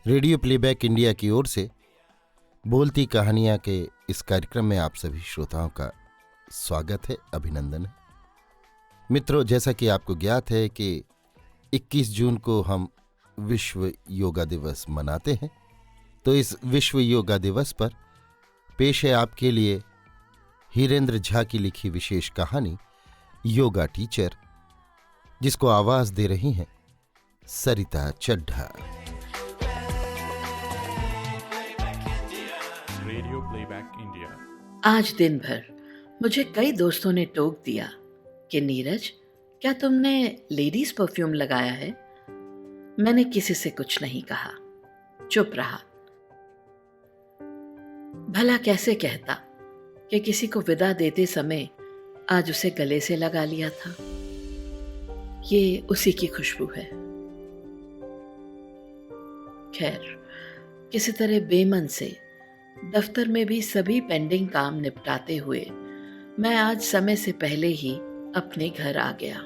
Radio playback India की ओर से बोलती कहानियां के इस कार्यक्रम में आप सभी श्रोताओं का स्वागत है, अभिनंदन है। मित्रों, जैसा कि आपको ज्ञात है कि 21 जून को हम विश्व योगा दिवस मनाते हैं, तो इस विश्व योगा दिवस पर पेश है आपके लिए हीरेंद्र झा की लिखी विशेष कहानी योगा टीचर, जिसको आवाज दे रही हैं Sarita Chaddha. Radio playback India. आज दिन भर मुझे कई दोस्तों ने टोक दिया कि नीरज, क्या तुमने लेडीज परफ्यूम लगाया है? मैंने किसी से कुछ नहीं कहा, चुप रहा। भला कैसे कहता कि किसी को विदा देते समय आज उसे गले से लगा लिया था। ये उसी की खुशबू है। खैर, किसी तरह बेमन से दफ्तर में भी सभी पेंडिंग काम निपटाते हुए मैं आज समय से पहले ही अपने घर आ गया।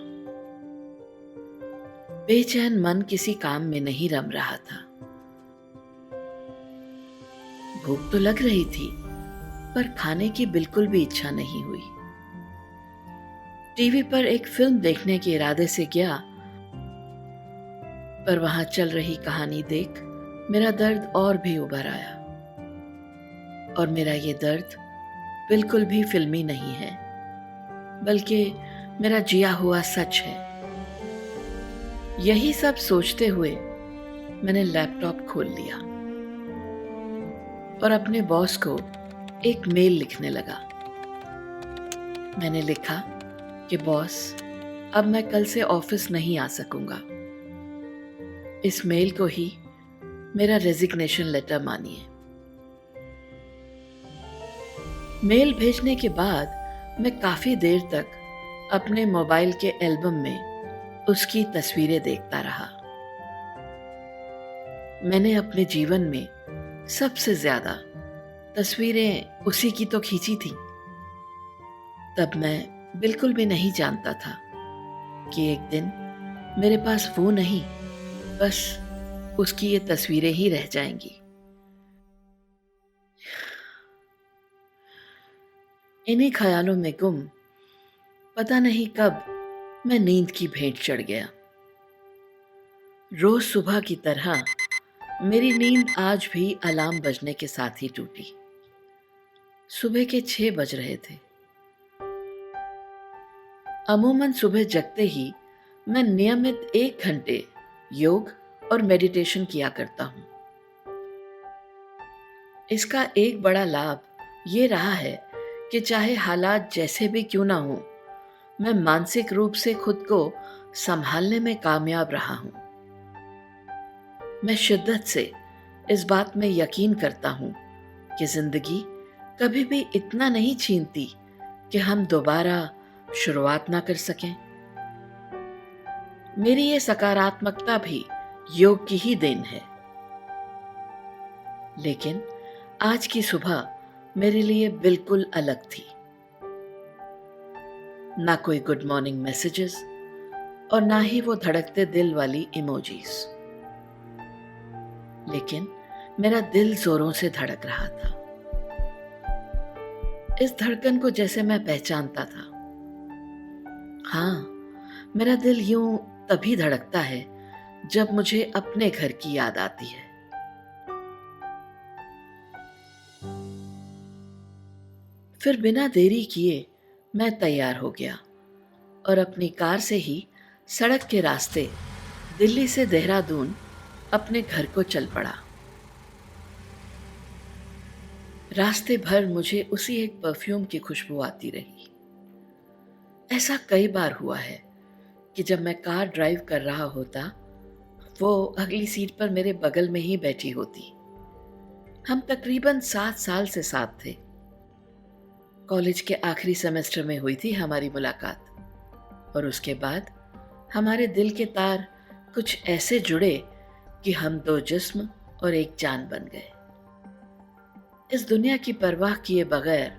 बेचैन मन किसी काम में नहीं रम रहा था। भूख तो लग रही थी, पर खाने की बिल्कुल भी इच्छा नहीं हुई। टीवी पर एक फिल्म देखने के इरादे से गया, पर वहां चल रही कहानी देख मेरा दर्द और भी उभर आया। और मेरा ये दर्द बिल्कुल भी फिल्मी नहीं है, बल्कि मेरा जिया हुआ सच है। यही सब सोचते हुए मैंने लैपटॉप खोल लिया और अपने बॉस को एक मेल लिखने लगा। मैंने लिखा कि बॉस, अब मैं कल से ऑफिस नहीं आ सकूंगा। इस मेल को ही मेरा रेजिग्नेशन लेटर मानिए। मेल भेजने के बाद मैं काफी देर तक अपने मोबाइल के एल्बम में उसकी तस्वीरें देखता रहा। मैंने अपने जीवन में सबसे ज्यादा तस्वीरें उसी की तो खींची थी। तब मैं बिल्कुल भी नहीं जानता था कि एक दिन मेरे पास वो नहीं, बस उसकी ये तस्वीरें ही रह जाएंगी। इन्हीं ख्यालों में गुम पता नहीं कब मैं नींद की भेंट चढ़ गया। रोज सुबह की तरह मेरी नींद आज भी अलार्म बजने के साथ ही टूटी। सुबह के 6 बज रहे थे। अमूमन सुबह जगते ही मैं नियमित 1 घंटे योग और मेडिटेशन किया करता हूं। इसका एक बड़ा लाभ ये रहा है कि चाहे हालात जैसे भी क्यों ना हो, मैं मानसिक रूप से खुद को संभालने में कामयाब रहा हूं। मैं शिद्दत से इस बात में यकीन करता हूं कि जिंदगी कभी भी इतना नहीं छीनती कि हम दोबारा शुरुआत ना कर सकें। मेरी ये सकारात्मकता भी योग की ही देन है। लेकिन आज की सुबह मेरे लिए बिल्कुल अलग थी। ना कोई गुड मॉर्निंग मैसेजेस और ना ही वो धड़कते दिल वाली इमोजीज। लेकिन मेरा दिल जोरों से धड़क रहा था। इस धड़कन को जैसे मैं पहचानता था। हाँ, मेरा दिल यूं तभी धड़कता है जब मुझे अपने घर की याद आती है। फिर बिना देरी किए मैं तैयार हो गया और अपनी कार से ही सड़क के रास्ते दिल्ली से देहरादून अपने घर को चल पड़ा। रास्ते भर मुझे उसी एक परफ्यूम की खुशबू आती रही। ऐसा कई बार हुआ है कि जब मैं कार ड्राइव कर रहा होता, वो अगली सीट पर मेरे बगल में ही बैठी होती। हम तकरीबन 7 साल से साथ थे। कॉलेज के आखिरी सेमेस्टर में हुई थी हमारी मुलाकात, और उसके बाद हमारे दिल के तार कुछ ऐसे जुड़े कि हम 2 जिस्म और एक जान बन गए। इस दुनिया की परवाह किए बगैर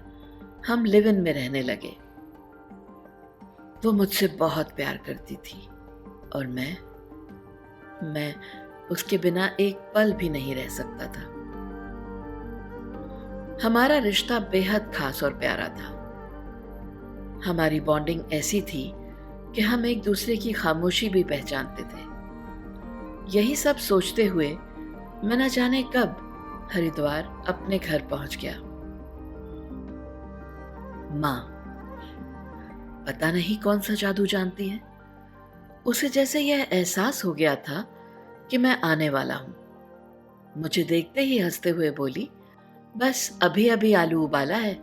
हम लिव इन में रहने लगे। वो मुझसे बहुत प्यार करती थी और मैं उसके बिना एक पल भी नहीं रह सकता था। हमारा रिश्ता बेहद खास और प्यारा था। हमारी बॉन्डिंग ऐसी थी कि हम एक दूसरे की खामोशी भी पहचानते थे। यही सब सोचते हुए मैं न जाने कब हरिद्वार अपने घर पहुंच गया। माँ पता नहीं कौन सा जादू जानती है, उसे जैसे यह एहसास हो गया था कि मैं आने वाला हूं। मुझे देखते ही हंसते हुए बोली, बस अभी अभी आलू उबाला है,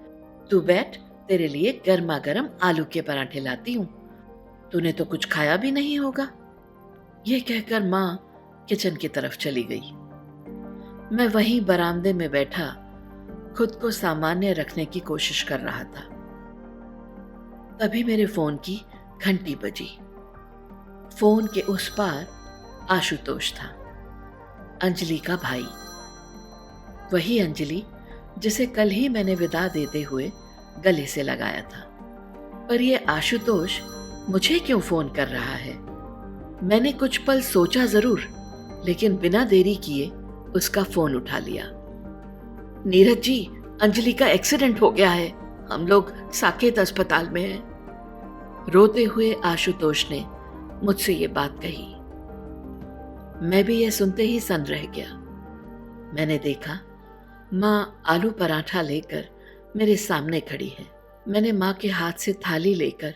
तू बैठ, तेरे लिए गर्मा गर्म आलू के पराठे लाती हूं। तूने तो कुछ खाया भी नहीं होगा। यह कहकर माँ किचन की तरफ चली गई। मैं वहीं बरामदे में बैठा खुद को सामान्य रखने की कोशिश कर रहा था। तभी मेरे फोन की घंटी बजी। फोन के उस पार आशुतोष था, अंजलि का भाई। वही अंजलि जिसे कल ही मैंने विदा देते हुए गले से लगाया था। पर यह आशुतोष मुझे क्यों फोन कर रहा है? मैंने कुछ पल सोचा जरूर, लेकिन बिना देरी किए उसका फोन उठा लिया। नीरज जी, अंजलि का एक्सीडेंट हो गया है, हम लोग साकेत अस्पताल में हैं। रोते हुए आशुतोष ने मुझसे ये बात कही। मैं भी यह सुनते ही सन रह गया। मैंने देखा माँ आलू पराठा लेकर मेरे सामने खड़ी है। मैंने माँ के हाथ से थाली लेकर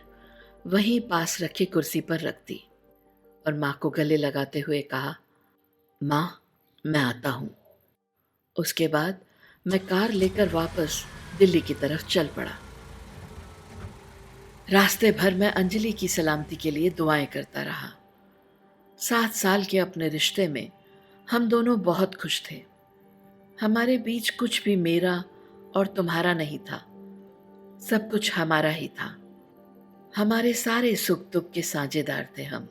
वहीं पास रखी कुर्सी पर रख दी और माँ को गले लगाते हुए कहा, माँ मैं आता हूँ। उसके बाद मैं कार लेकर वापस दिल्ली की तरफ चल पड़ा। रास्ते भर मैं अंजलि की सलामती के लिए दुआएं करता रहा। 7 साल के अपने रिश्ते में हम दोनों बहुत खुश थे। हमारे बीच कुछ भी मेरा और तुम्हारा नहीं था, सब कुछ हमारा ही था। हमारे सारे सुख दुख के साझेदार थे हम।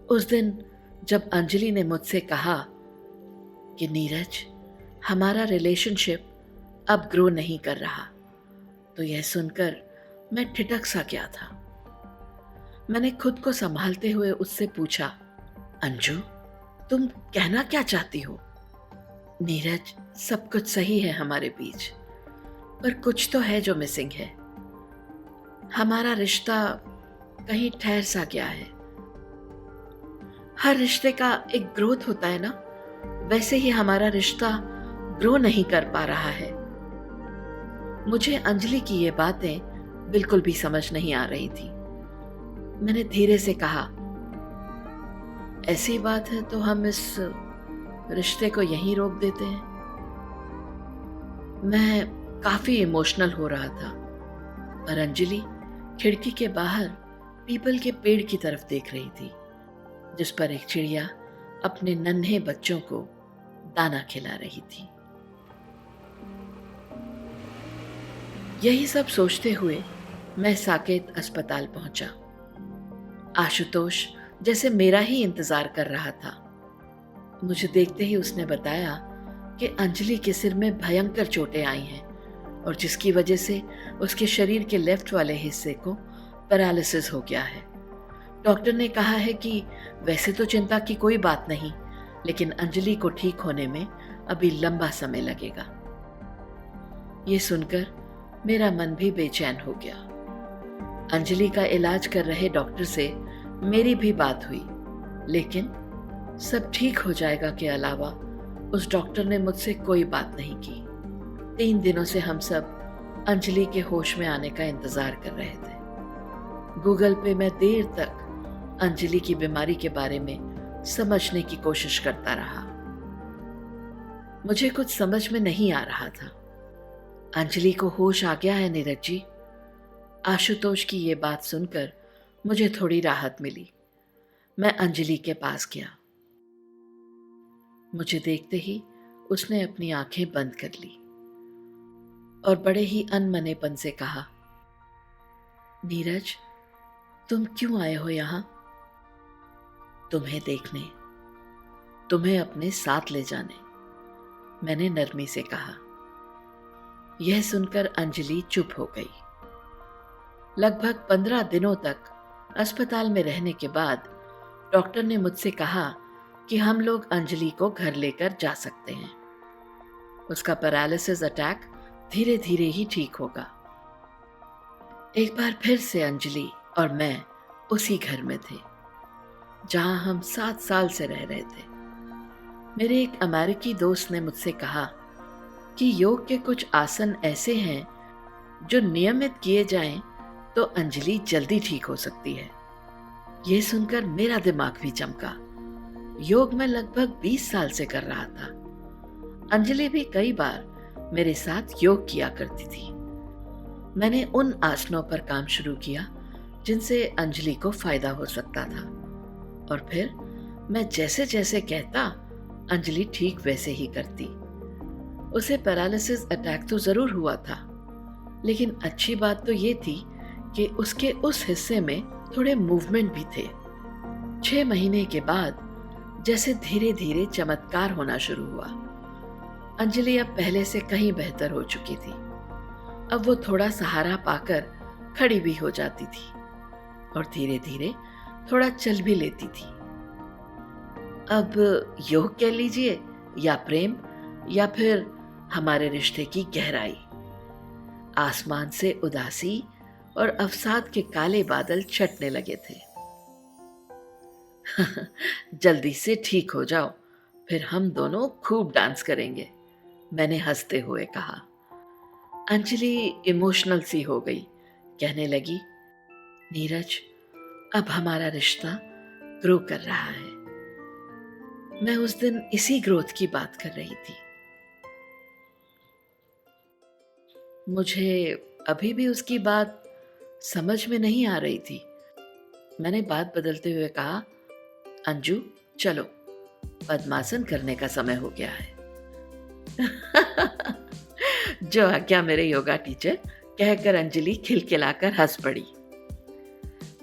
उस दिन जब अंजलि ने मुझसे कहा कि नीरज, हमारा रिलेशनशिप अब ग्रो नहीं कर रहा, तो यह सुनकर मैं ठिठक सा गया था। मैंने खुद को संभालते हुए उससे पूछा, अंजू तुम कहना क्या चाहती हो? नीरज, सब कुछ सही है हमारे बीच, पर कुछ तो है जो मिसिंग है। हमारा रिश्ता कहीं ठहर सा गया है। हर रिश्ते का एक ग्रोथ होता है ना, वैसे ही हमारा रिश्ता ग्रो नहीं कर पा रहा है। मुझे अंजलि की ये बातें बिल्कुल भी समझ नहीं आ रही थी। मैंने धीरे से कहा, ऐसी बात है तो हम इस रिश्ते को यहीं रोक देते हैं। मैं काफी इमोशनल हो रहा था, पर अंजलि खिड़की के बाहर पीपल के पेड़ की तरफ देख रही थी, जिस पर एक चिड़िया अपने नन्हे बच्चों को दाना खिला रही थी। यही सब सोचते हुए मैं साकेत अस्पताल पहुंचा। आशुतोष जैसे मेरा ही इंतजार कर रहा था। मुझे देखते ही उसने बताया कि अंजलि के सिर में भयंकर चोटें आई हैं और जिसकी वजह से उसके शरीर के लेफ्ट वाले हिस्से को पैरालिसिस हो गया है। डॉक्टर ने कहा है कि वैसे तो चिंता की कोई बात नहीं, लेकिन अंजलि को ठीक होने में अभी लंबा समय लगेगा। ये सुनकर मेरा मन भी बेचैन हो गया। अंजलि का इलाज कर रहे डॉक्टर से मेरी भी बात हुई, लेकिन सब ठीक हो जाएगा के अलावा उस डॉक्टर ने मुझसे कोई बात नहीं की। 3 दिनों से हम सब अंजलि के होश में आने का इंतजार कर रहे थे। गूगल पे मैं देर तक अंजलि की बीमारी के बारे में समझने की कोशिश करता रहा। मुझे कुछ समझ में नहीं आ रहा था। अंजलि को होश आ गया है नीरज जी। आशुतोष की ये बात सुनकर मुझे थोड़ी राहत मिली। मैं अंजलि के पास गया। मुझे देखते ही उसने अपनी आंखें बंद कर ली और बड़े ही अनमनेपन से कहा, नीरज, तुम क्यों आए हो यहां? तुम्हें देखने, तुम्हें अपने साथ ले जाने, मैंने नरमी से कहा। यह सुनकर अंजलि चुप हो गई। लगभग 15 दिनों तक अस्पताल में रहने के बाद डॉक्टर ने मुझसे कहा कि हम लोग अंजलि को घर लेकर जा सकते हैं। उसका पैरालिसिस अटैक धीरे धीरे ही ठीक होगा। एक बार फिर से अंजलि और मैं उसी घर में थे जहां हम 7 साल से रह रहे थे। मेरे एक अमेरिकी दोस्त ने मुझसे कहा कि योग के कुछ आसन ऐसे हैं जो नियमित किए जाएं तो अंजलि जल्दी ठीक हो सकती है। यह सुनकर मेरा दिमाग भी चमका। योग मैं लगभग 20 साल से कर रहा था। अंजलि भी कई बार मेरे साथ योग किया करती थी। मैंने उन आसनों पर काम शुरू किया जिनसे अंजलि को फायदा हो सकता था, और फिर मैं जैसे जैसे कहता अंजलि ठीक वैसे ही करती। उसे पैरालिसिस अटैक तो जरूर हुआ था, लेकिन अच्छी बात तो ये थी कि उसके उस हिस्से में थोड़े मूवमेंट भी थे। 6 महीने के बाद जैसे धीरे धीरे चमत्कार होना शुरू हुआ। अंजलि अब पहले से कहीं बेहतर हो चुकी थी। अब वो थोड़ा सहारा पाकर खड़ी भी हो जाती थी और धीरे धीरे थोड़ा चल भी लेती थी। अब योग कह लीजिए या प्रेम या फिर हमारे रिश्ते की गहराई। आसमान से उदासी और अवसाद के काले बादल छटने लगे थे। जल्दी से ठीक हो जाओ, फिर हम दोनों खूब डांस करेंगे, मैंने हंसते हुए कहा। अंजलि इमोशनल सी हो गई, कहने लगी, नीरज, अब हमारा रिश्ता ग्रो कर रहा है। मैं उस दिन इसी ग्रोथ की बात कर रही थी। मुझे अभी भी उसकी बात समझ में नहीं आ रही थी। मैंने बात बदलते हुए कहा, अंजू चलो, पद्मासन करने का समय हो गया है। जो आज्ञा मेरे योगा टीचर, कहकर अंजलि खिलखिलाकर हंस पड़ी।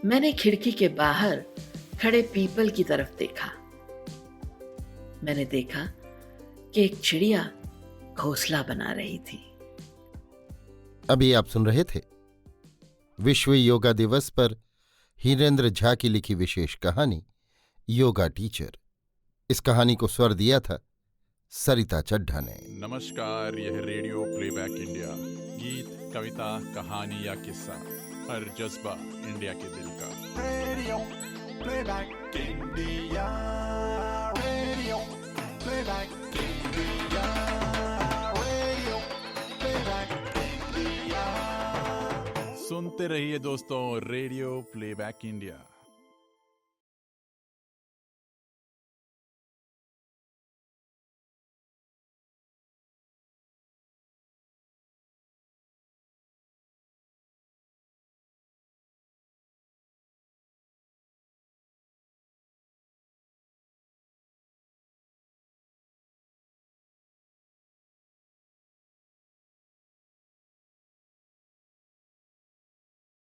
मैंने खिड़की के बाहर खड़े पीपल की तरफ देखा। मैंने देखा कि एक चिड़िया घोंसला बना रही थी। अभी आप सुन रहे थे विश्व योगा दिवस पर हीरेंद्र झा की लिखी विशेष कहानी योगा टीचर। इस कहानी को स्वर दिया था सरिता चड्ढा ने। नमस्कार, यह रेडियो प्लेबैक इंडिया। गीत, कविता, कहानी या किस्सा, हर जज्बा इंडिया के दिल का। Radio playback India, radio playback India, radio playback India. सुनते रहिए दोस्तों, रेडियो प्लेबैक इंडिया।